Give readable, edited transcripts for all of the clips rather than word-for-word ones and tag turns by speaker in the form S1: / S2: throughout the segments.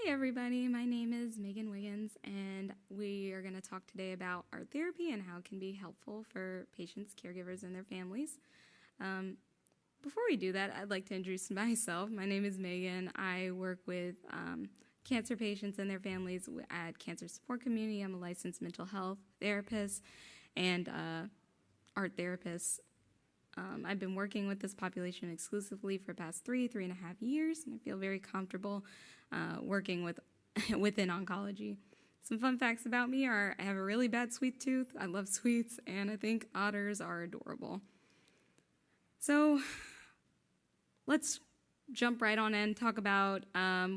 S1: Hi everybody, my name is Meaghan Wiggins, and we are going to talk today about art therapy and how it can be helpful for patients, caregivers, and their families. Before we do that, I'd like to introduce myself. My name is Meaghan. I work with cancer patients and their families at Cancer Support Community. I'm a licensed mental health therapist and art therapist. I've been working with this population exclusively for the past 3.5 years, and I feel very comfortable working within oncology. Some fun facts about me are I have a really bad sweet tooth, I love sweets, and I think otters are adorable. So let's jump right on in and talk about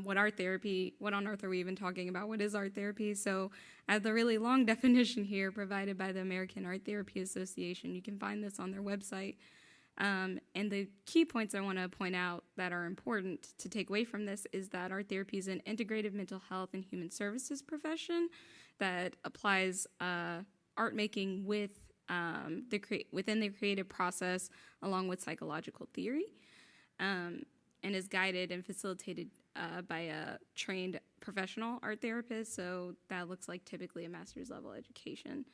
S1: what on earth are we even talking about? What is art therapy? So I have the really long definition here provided by the American Art Therapy Association. You can find this on their website. And the key points I want to point out that are important to take away from this is that art therapy is an integrative mental health and human services profession that applies art making within the creative process along with psychological theory, and is guided and facilitated by a trained professional art therapist. So that looks like typically a master's level education.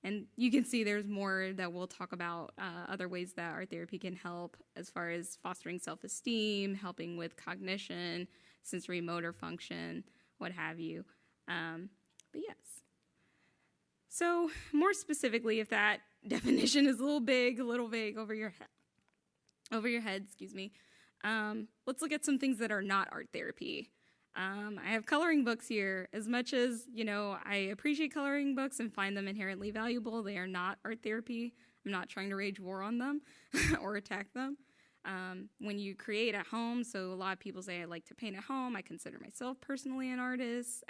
S1: And you can see there's more that we'll talk about, other ways that art therapy can help as far as fostering self-esteem, helping with cognition, sensory motor function, what have you. But yes. So more specifically, if that definition is a little vague over your head, let's look at some things that are not art therapy. I have coloring books here. As much as, I appreciate coloring books and find them inherently valuable, they are not art therapy. I'm not trying to rage war on them or attack them. When you create at home, so a lot of people say I like to paint at home. I consider myself personally an artist,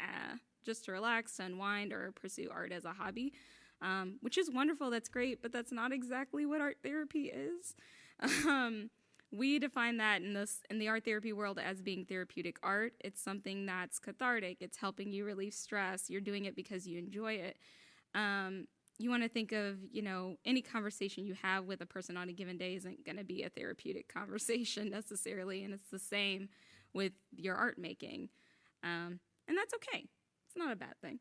S1: just to relax, to unwind, or pursue art as a hobby, which is wonderful. That's great, but that's not exactly what art therapy is. We define that in the art therapy world as being therapeutic art. It's something that's cathartic. It's helping you relieve stress. You're doing it because you enjoy it. You want to think of, any conversation you have with a person on a given day isn't going to be a therapeutic conversation necessarily, and it's the same with your art making. And that's okay. It's not a bad thing.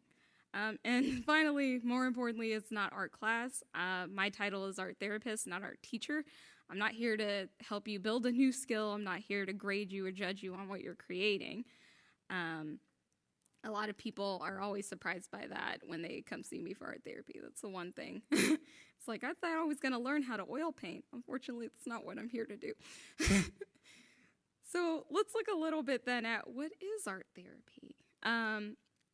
S1: And finally, more importantly, it's not art class. My title is art therapist, not art teacher. I'm not here to help you build a new skill. I'm not here to grade you or judge you on what you're creating. A lot of people are always surprised by that when they come see me for art therapy. That's the one thing. It's like, I thought I was going to learn how to oil paint. Unfortunately, that's not what I'm here to do. So let's look a little bit then at what is art therapy.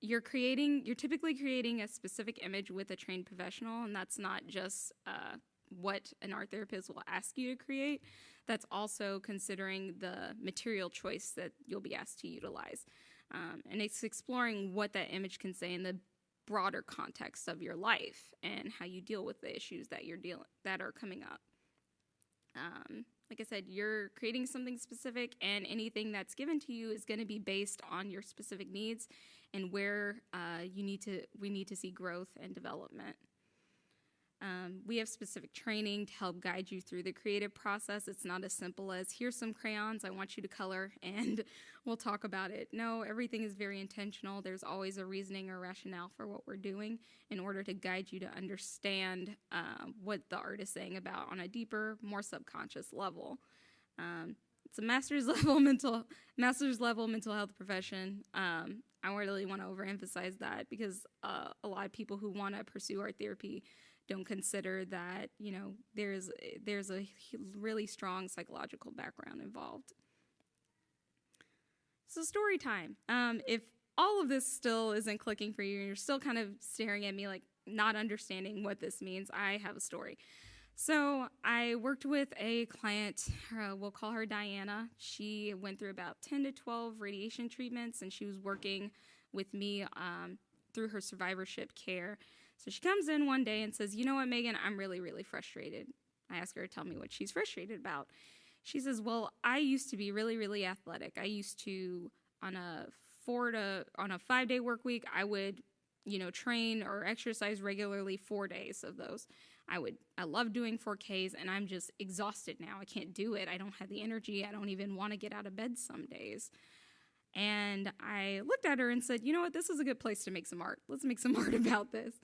S1: You're typically creating a specific image with a trained professional, and that's not just what an art therapist will ask you to create. That's also considering the material choice that you'll be asked to utilize. And it's exploring what that image can say in the broader context of your life and how you deal with the issues that are coming up. Like I said, you're creating something specific, and anything that's given to you is going to be based on your specific needs and where we need to see growth and development. We have specific training to help guide you through the creative process. It's not as simple as, here's some crayons, I want you to color, and we'll talk about it. No, everything is very intentional. There's always a reasoning or rationale for what we're doing in order to guide you to understand what the art is saying about on a deeper, more subconscious level. It's a master's level mental health profession. I really want to overemphasize that because a lot of people who want to pursue art therapy don't consider that, there's a really strong psychological background involved. So story time. If all of this still isn't clicking for you and you're still kind of staring at me like not understanding what this means, I have a story. So I worked with a client, we'll call her Diana. She went through about 10 to 12 radiation treatments, and she was working with me through her survivorship care. So she comes in one day and says, you know what, Meaghan, I'm really, really frustrated. I ask her to tell me what she's frustrated about. She says, well, I used to be really, really athletic. I used to, on a 5-day work week, I would, train or exercise regularly 4 days of those. I love doing 4Ks, and I'm just exhausted now. I can't do it. I don't have the energy. I don't even want to get out of bed some days. And I looked at her and said, you know what, this is a good place to make some art. Let's make some art about this.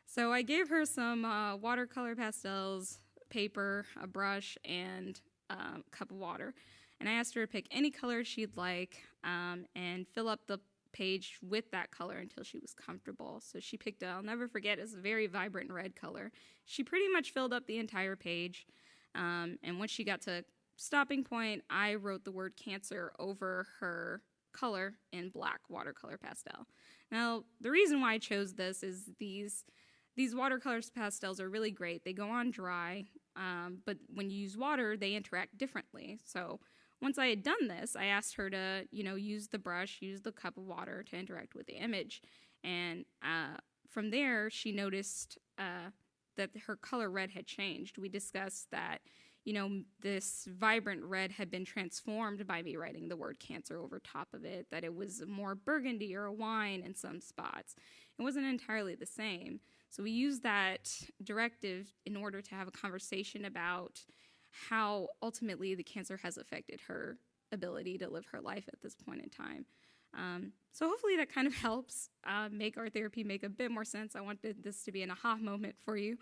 S1: So I gave her some watercolor pastels, paper, a brush, and a cup of water. And I asked her to pick any color she'd like and fill up the page with that color until she was comfortable. So she picked, I'll never forget, it's a very vibrant red color. She pretty much filled up the entire page. And once she got to stopping point, I wrote the word cancer over her color in black watercolor pastel. Now, the reason why I chose this is these watercolor pastels are really great. They go on dry, but when you use water, they interact differently. So once I had done this, I asked her to, use the brush, use the cup of water to interact with the image. And from there, she noticed that her color red had changed. We discussed that, this vibrant red had been transformed by me writing the word cancer over top of it, that it was more burgundy or a wine in some spots. It wasn't entirely the same. So we used that directive in order to have a conversation about how ultimately the cancer has affected her ability to live her life at this point in time. So hopefully that kind of helps make art therapy make a bit more sense. I wanted this to be an aha moment for you,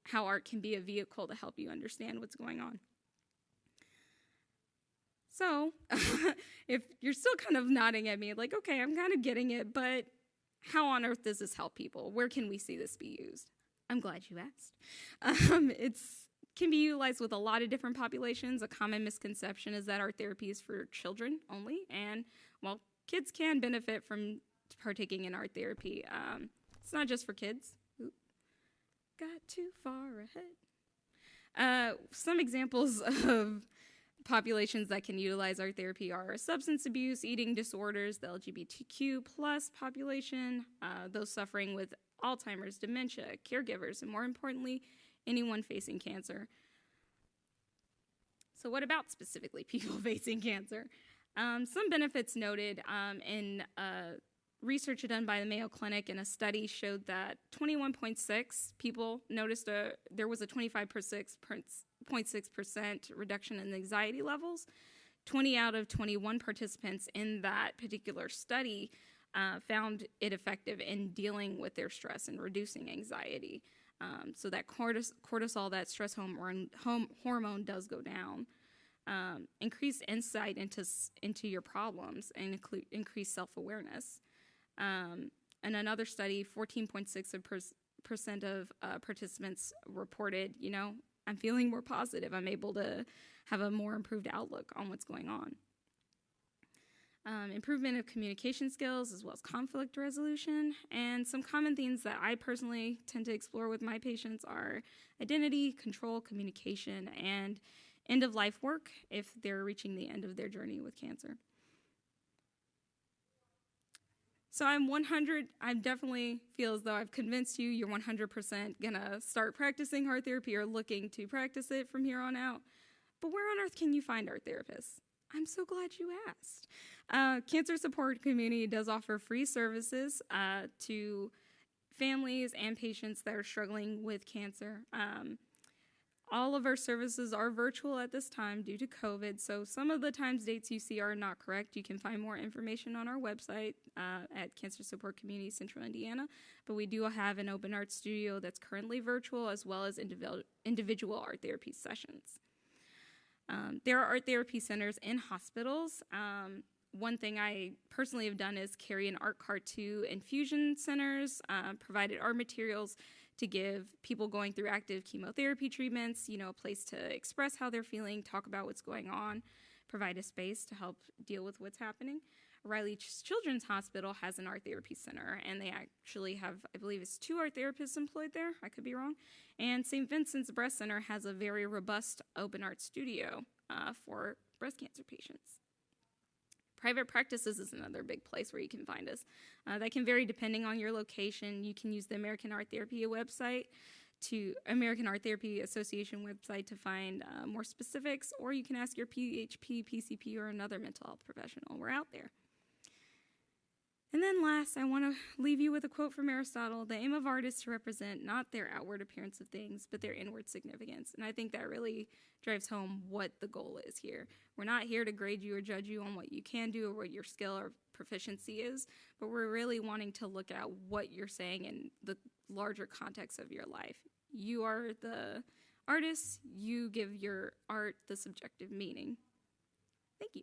S1: how art can be a vehicle to help you understand what's going on. So if you're still kind of nodding at me like, okay, I'm kind of getting it, but how on earth does this help people? Where can we see this be used? I'm glad you asked. It can be utilized with a lot of different populations. A common misconception is that art therapy is for children only, and well, kids can benefit from partaking in art therapy. It's not just for kids. Oop. Got too far ahead. Some examples of populations that can utilize art therapy are substance abuse, eating disorders, the LGBTQ plus population, those suffering with Alzheimer's, dementia, caregivers, and more importantly, anyone facing cancer. So what about specifically people facing cancer? Some benefits noted in research done by the Mayo Clinic, and a study showed that 21.6 people noticed there was a 25.6% reduction in anxiety levels. 20 out of 21 participants in that particular study found it effective in dealing with their stress and reducing anxiety. So that cortisol, that stress hormone does go down. Increased insight into your problems and increased self-awareness. In another study, 14.6% of participants reported, I'm feeling more positive. I'm able to have a more improved outlook on what's going on. Improvement of communication skills as well as conflict resolution. And some common themes that I personally tend to explore with my patients are identity, control, communication, and end-of-life work if they're reaching the end of their journey with cancer. So I definitely feel as though I've convinced you you're 100% going to start practicing art therapy or looking to practice it from here on out. But where on earth can you find art therapists? I'm so glad you asked. Cancer Support Community does offer free services to families and patients that are struggling with cancer. All of our services are virtual at this time due to COVID, so some of the times dates you see are not correct. You can find more information on our website at Cancer Support Community Central Indiana, but we do have an open art studio that's currently virtual as well as individual art therapy sessions. There are art therapy centers in hospitals. One thing I personally have done is carry an art cart to infusion centers, provided art materials to give people going through active chemotherapy treatments, a place to express how they're feeling, talk about what's going on, provide a space to help deal with what's happening. Riley Children's Hospital has an art therapy center, and they actually have, I believe it's 2 art therapists employed there. I could be wrong. And St. Vincent's Breast Center has a very robust open art studio for breast cancer patients. Private practices is another big place where you can find us. That can vary depending on your location. You can use the American Art Therapy Association website to find more specifics, or you can ask your PHP, PCP, or another mental health professional. We're out there. And then last, I want to leave you with a quote from Aristotle. The aim of art is to represent not their outward appearance of things, but their inward significance. And I think that really drives home what the goal is here. We're not here to grade you or judge you on what you can do or what your skill or proficiency is, but we're really wanting to look at what you're saying in the larger context of your life. You are the artist. You give your art the subjective meaning. Thank you.